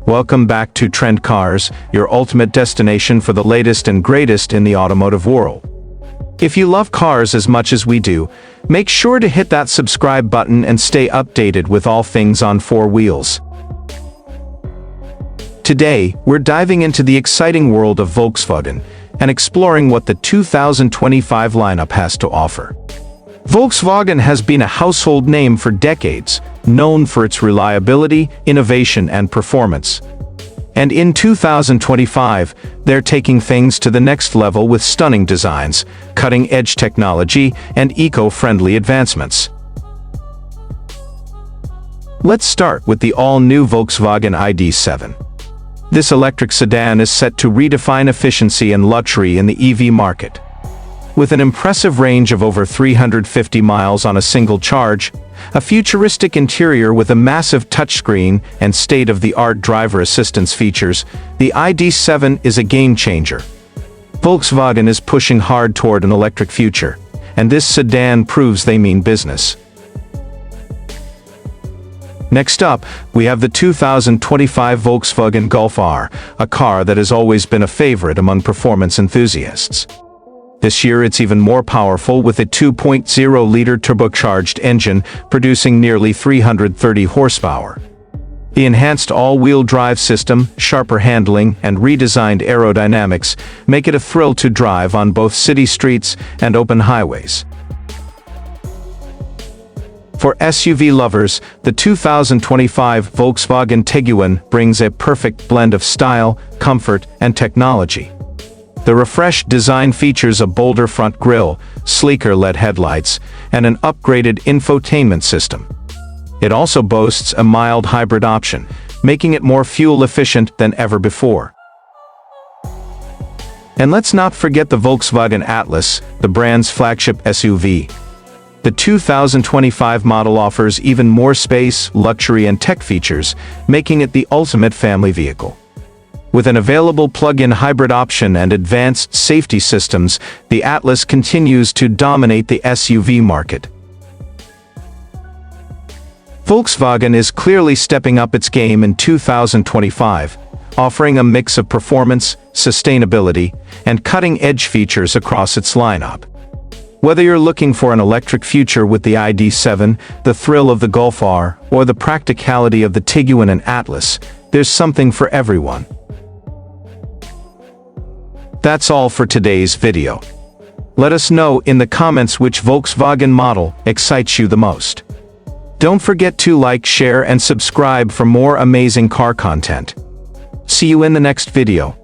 Welcome back to Trend Cars, your ultimate destination for the latest and greatest in the automotive world. If you love cars as much as we do, make sure to hit that subscribe button and stay updated with all things on four wheels. Today, we're diving into the exciting world of Volkswagen and exploring what the 2025 lineup has to offer. Volkswagen has been a household name for decades, known for its reliability, innovation, and performance. And in 2025, they're taking things to the next level with stunning designs, cutting-edge technology, and eco-friendly advancements. Let's start with the all-new Volkswagen ID.7. This electric sedan is set to redefine efficiency and luxury in the EV market. With an impressive range of over 350 miles on a single charge, a futuristic interior with a massive touchscreen and state-of-the-art driver assistance features, the ID.7 is a game-changer. Volkswagen is pushing hard toward an electric future, and this sedan proves they mean business. Next up, we have the 2025 Volkswagen Golf R, a car that has always been a favorite among performance enthusiasts. This year it's even more powerful with a 2.0-liter turbocharged engine producing nearly 330 horsepower. The enhanced all-wheel drive system, sharper handling, and redesigned aerodynamics make it a thrill to drive on both city streets and open highways. For SUV lovers, the 2025 Volkswagen Tiguan brings a perfect blend of style, comfort, and technology. The refreshed design features a bolder front grille, sleeker LED headlights, and an upgraded infotainment system. It also boasts a mild hybrid option, making it more fuel-efficient than ever before. And let's not forget the Volkswagen Atlas, the brand's flagship SUV. The 2025 model offers even more space, luxury, and tech features, making it the ultimate family vehicle. With an available plug-in hybrid option and advanced safety systems, the Atlas continues to dominate the SUV market. Volkswagen is clearly stepping up its game in 2025, offering a mix of performance, sustainability, and cutting-edge features across its lineup. Whether you're looking for an electric future with the ID.7, the thrill of the Golf R, or the practicality of the Tiguan and Atlas, there's something for everyone. That's all for today's video. Let us know in the comments which Volkswagen model excites you the most. Don't forget to like, share, and subscribe for more amazing car content. See you in the next video.